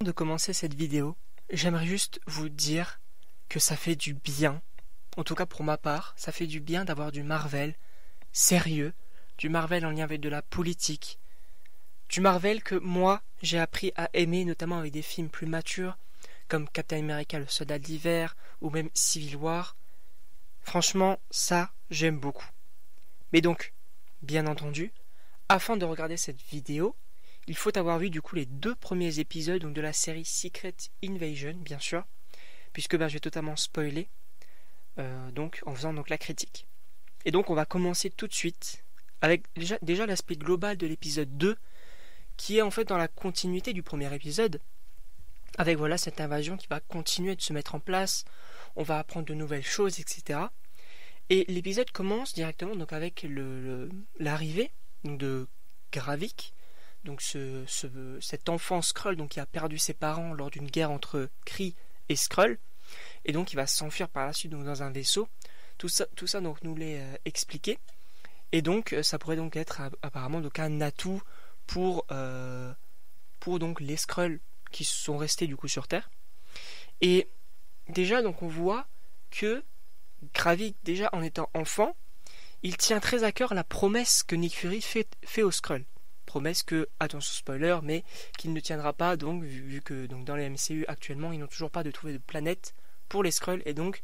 De commencer cette vidéo, j'aimerais juste vous dire que ça fait du bien, en tout cas pour ma part, ça fait du bien d'avoir du Marvel sérieux, du Marvel en lien avec de la politique, du Marvel que moi j'ai appris à aimer, notamment avec des films plus matures comme Captain America le Soldat d'hiver ou même Civil War. Franchement, ça j'aime beaucoup. Mais donc, bien entendu, afin de regarder cette vidéo, il faut avoir vu du coup les 2 premiers épisodes donc de la série Secret Invasion, bien sûr, puisque je vais totalement spoiler donc en faisant donc la critique. Et donc on va commencer tout de suite avec déjà l'aspect global de l'épisode 2, qui est en fait dans la continuité du premier épisode, avec voilà cette invasion qui va continuer de se mettre en place, on va apprendre de nouvelles choses, etc. Et l'épisode commence directement donc avec l'arrivée de Gravik, donc cet enfant Skrull donc qui a perdu ses parents lors d'une guerre entre Kree et Skrull, et donc il va s'enfuir par la suite donc dans un vaisseau. Tout ça donc nous l'est expliqué, et donc ça pourrait donc être apparemment donc un atout pour donc les Skrull qui sont restés du coup sur Terre. Et déjà donc on voit que Gravik, déjà en étant enfant, il tient très à cœur la promesse que Nick Fury fait aux Skrull. Promesse que, attention spoiler, mais qu'il ne tiendra pas, donc vu que donc dans les MCU actuellement ils n'ont toujours pas de trouvé de planète pour les Skrulls, et donc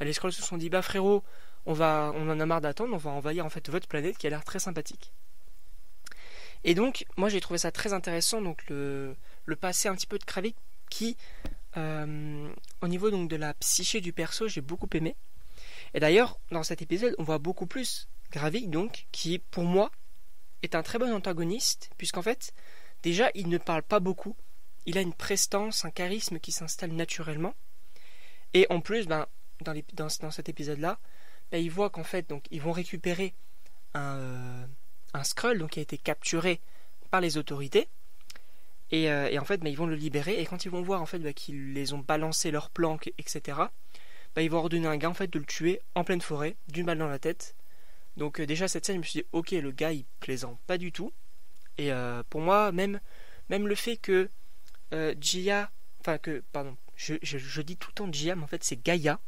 les Skrulls se sont dit frérot, on en a marre d'attendre, on va envahir en fait votre planète qui a l'air très sympathique. Et donc moi j'ai trouvé ça très intéressant, donc le passé un petit peu de Gravik qui au niveau donc de la psyché du perso j'ai beaucoup aimé. Et d'ailleurs dans cet épisode on voit beaucoup plus Gravik donc qui pour moi est un très bon antagoniste, puisqu'en fait, déjà, il ne parle pas beaucoup, il a une prestance, un charisme qui s'installe naturellement, et en plus, dans cet épisode-là, il voit qu'en fait, donc, ils vont récupérer un Skrull, donc, qui a été capturé par les autorités, et en fait, ils vont le libérer, et quand ils vont voir, en fait, qu'ils les ont balancé leur planque, etc., ils vont ordonner à un gars, en fait, de le tuer en pleine forêt, d'une balle dans la tête. Donc déjà cette scène, je me suis dit ok, le gars il plaisante pas du tout. Et pour moi même le fait que je dis tout le temps Gia, mais en fait c'est Gaïa.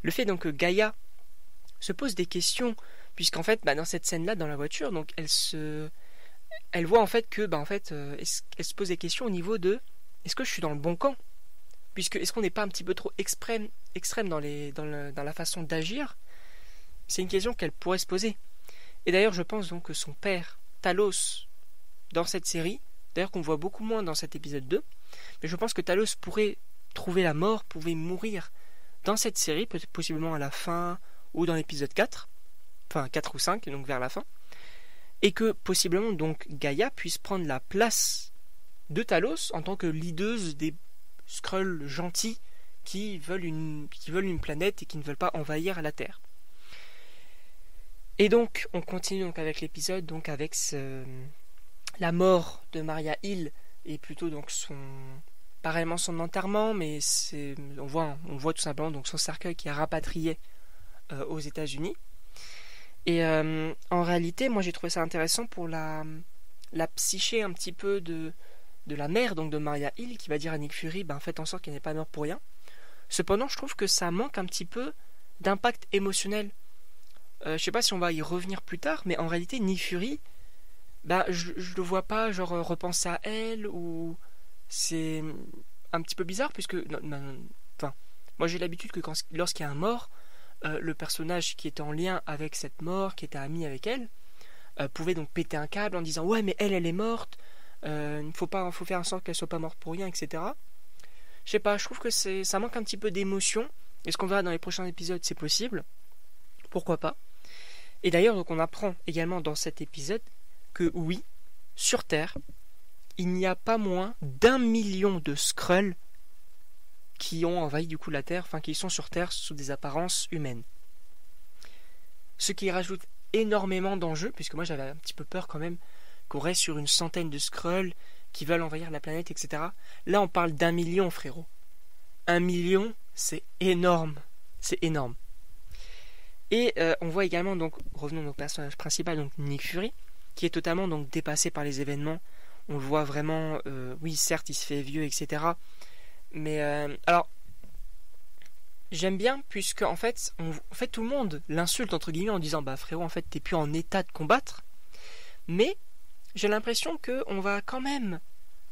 Le fait donc que Gaïa se pose des questions, puisqu'en fait dans cette scène là dans la voiture, donc elle voit en fait que elle se pose des questions au niveau de est-ce que je suis dans le bon camp, puisque est-ce qu'on n'est pas un petit peu trop extrême dans la façon d'agir. C'est une question qu'elle pourrait se poser. Et d'ailleurs, je pense donc que son père, Talos, dans cette série, d'ailleurs qu'on voit beaucoup moins dans cet épisode 2, mais je pense que Talos pourrait trouver la mort, pouvait mourir dans cette série, peut-être possiblement à la fin, ou dans l'épisode 4, enfin 4 ou 5, donc vers la fin, et que possiblement donc Gaïa puisse prendre la place de Talos en tant que leaduse des Skrulls gentils qui veulent une planète et qui ne veulent pas envahir la Terre. Et donc, on continue donc avec l'épisode, donc avec la mort de Maria Hill, et plutôt donc pas réellement son enterrement, mais on voit tout simplement donc son cercueil qui est rapatrié aux États-Unis. Et en réalité, moi j'ai trouvé ça intéressant pour la psyché un petit peu de la mère donc de Maria Hill, qui va dire à Nick Fury, faites en sorte qu'elle n'est pas morte pour rien. Cependant, je trouve que ça manque un petit peu d'impact émotionnel. Je sais pas si on va y revenir plus tard, mais en réalité, Nick Fury, je le vois pas repenser à elle, ou c'est un petit peu bizarre, puisque moi j'ai l'habitude que lorsqu'il y a un mort, le personnage qui était en lien avec cette mort, qui était ami avec elle, pouvait donc péter un câble en disant ouais mais elle est morte, faut faire en sorte qu'elle soit pas morte pour rien, etc. Je sais pas, je trouve que ça manque un petit peu d'émotion, et ce qu'on verra dans les prochains épisodes, c'est possible. Pourquoi pas. Et d'ailleurs, donc on apprend également dans cet épisode que oui, sur Terre, il n'y a pas moins d'1 million de Skrulls qui ont envahi du coup la Terre, qui sont sur Terre sous des apparences humaines. Ce qui rajoute énormément d'enjeux, puisque moi j'avais un petit peu peur quand même qu'on reste sur une centaine de Skrulls qui veulent envahir la planète, etc. Là on parle d'1 million, frérot. 1 million, c'est énorme. C'est énorme. Et on voit également, donc, revenons au personnage principal, donc Nick Fury, qui est totalement donc dépassé par les événements. On le voit vraiment, oui, certes, il se fait vieux, etc. Mais alors, j'aime bien puisque en fait, tout le monde l'insulte entre guillemets en disant bah frérot, en fait, t'es plus en état de combattre. Mais j'ai l'impression que on va quand même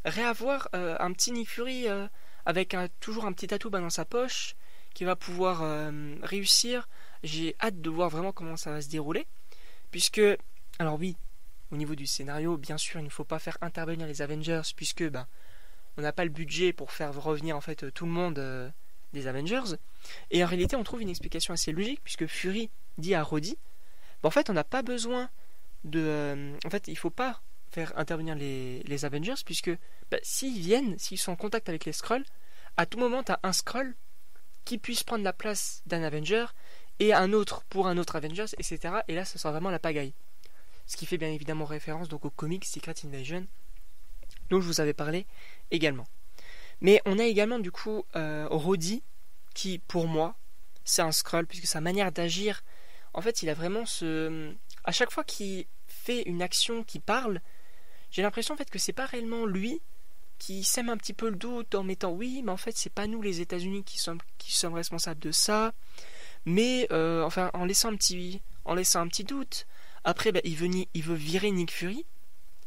réavoir un petit Nick Fury avec toujours un petit atout dans sa poche qui va pouvoir réussir. J'ai hâte de voir vraiment comment ça va se dérouler. Puisque, alors oui, au niveau du scénario, bien sûr, il ne faut pas faire intervenir les Avengers puisque ben, on n'a pas le budget pour faire revenir en fait tout le monde des Avengers. Et en réalité, on trouve une explication assez logique puisque Fury dit à Rhodey, ben, en fait, on n'a pas besoin de, en fait, il faut pas faire intervenir les Avengers puisque ben, s'ils viennent, s'ils sont en contact avec les Skrulls, à tout moment, tu as un Skrull qui puisse prendre la place d'un Avenger et un autre pour un autre Avengers, etc. Et là, ce sera vraiment la pagaille. Ce qui fait bien évidemment référence donc au comic Secret Invasion dont je vous avais parlé également. Mais on a également du coup Rhodey qui pour moi c'est un Skrull puisque sa manière d'agir, en fait il a vraiment ce... À chaque fois qu'il fait une action, qu'il parle, j'ai l'impression en fait que c'est pas réellement lui qui sème un petit peu le doute en mettant oui mais en fait c'est pas nous les États-Unis qui sommes responsables de ça, mais enfin en laissant un petit doute. Après il veut virer Nick Fury,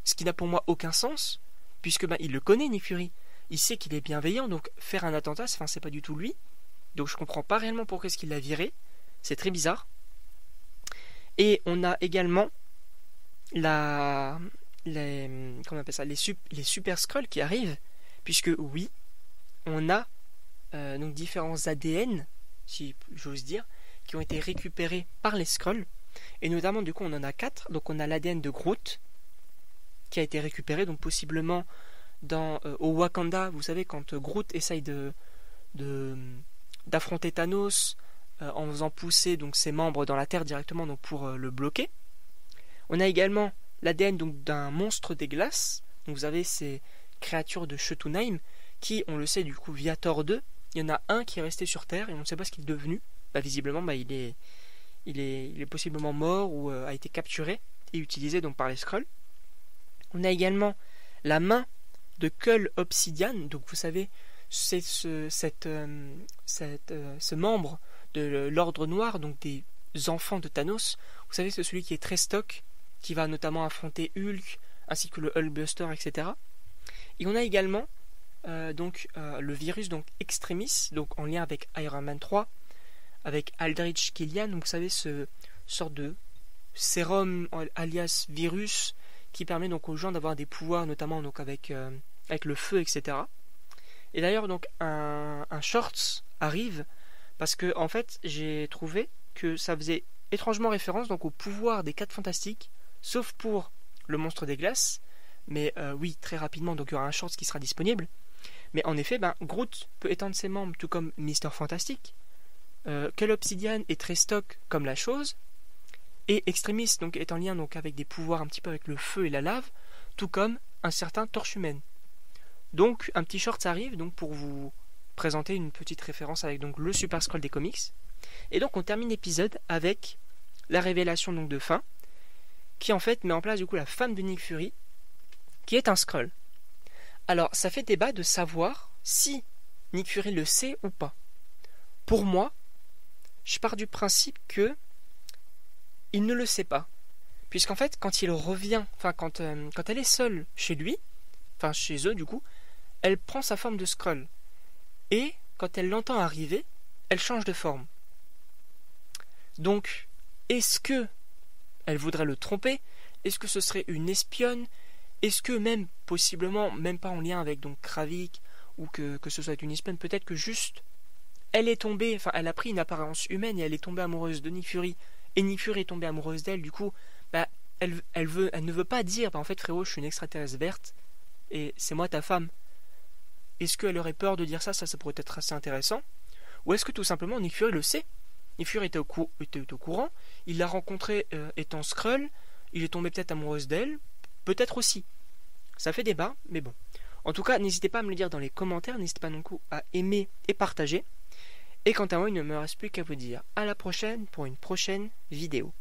ce qui n'a pour moi aucun sens puisque il le connaît Nick Fury, il sait qu'il est bienveillant, donc faire un attentat c'est pas du tout lui, donc je comprends pas réellement pourquoi est-ce qu'il l'a viré, c'est très bizarre. Et on a également comment on appelle ça, les Super Skrulls qui arrivent, puisque oui, on a donc différents ADN, si j'ose dire, qui ont été récupérés par les Skrulls, et notamment du coup on en a 4, donc on a l'ADN de Groot, qui a été récupéré, donc possiblement au Wakanda, vous savez, quand Groot essaye d'affronter Thanos en faisant pousser donc ses membres dans la terre directement donc pour le bloquer. On a également l'ADN donc d'un monstre des glaces. Donc vous avez ces créatures de Jotunheim qui, on le sait du coup via Thor 2, il y en a un qui est resté sur Terre et on ne sait pas ce qu'il est devenu. Visiblement il est possiblement mort ou a été capturé et utilisé donc par les Skrulls. On a également la main de Cull Obsidian, donc vous savez c'est ce membre de l'Ordre Noir, donc des enfants de Thanos. Vous savez, c'est celui qui est très stock, qui va notamment affronter Hulk, ainsi que le Hulkbuster, etc. Et on a également le virus donc Extremis, donc en lien avec Iron Man 3, avec Aldrich Killian, donc vous savez, ce sorte de sérum alias virus qui permet donc aux gens d'avoir des pouvoirs, notamment donc avec le feu, etc. Et d'ailleurs donc un Shorts arrive parce que en fait j'ai trouvé que ça faisait étrangement référence donc au pouvoir des 4 Fantastiques, sauf pour le monstre des glaces. Mais oui, très rapidement donc il y aura un Shorts qui sera disponible. Mais en effet, Groot peut étendre ses membres tout comme Mister Fantastic. Cull Obsidian est très stock comme la chose. Et Extremis donc est en lien donc avec des pouvoirs un petit peu avec le feu et la lave, tout comme un certain Torche Humaine. Donc un petit short arrive donc pour vous présenter une petite référence avec donc le Super Skrull des comics. Et donc on termine l'épisode avec la révélation donc de fin, qui en fait met en place du coup la femme de Nick Fury, qui est un Skrull. Alors ça fait débat de savoir si Nick Fury le sait ou pas. Pour moi, je pars du principe que il ne le sait pas, puisqu'en fait quand il revient, quand elle est seule chez lui, chez eux du coup, elle prend sa forme de Skrull. Et quand elle l'entend arriver, elle change de forme. Donc, est-ce que elle voudrait le tromper? Est-ce que ce serait une espionne? Est-ce que même, possiblement, même pas en lien avec donc Kravik, ou que ce soit une espionne, peut-être que juste, elle est tombée, elle a pris une apparence humaine et elle est tombée amoureuse de Nick Fury, et Nick Fury est tombée amoureuse d'elle, du coup, elle ne veut pas dire, en fait frérot, je suis une extraterrestre verte, et c'est moi ta femme. Est-ce qu'elle aurait peur de dire ça pourrait être assez intéressant. Ou est-ce que tout simplement Nick Fury le sait? Nick Fury était au courant, il l'a rencontrée étant Skrull, il est tombé peut-être amoureuse d'elle, peut-être aussi. Ça fait débat, mais bon. En tout cas, n'hésitez pas à me le dire dans les commentaires, n'hésitez pas non plus à aimer et partager. Et quant à moi, il ne me reste plus qu'à vous dire à la prochaine pour une prochaine vidéo.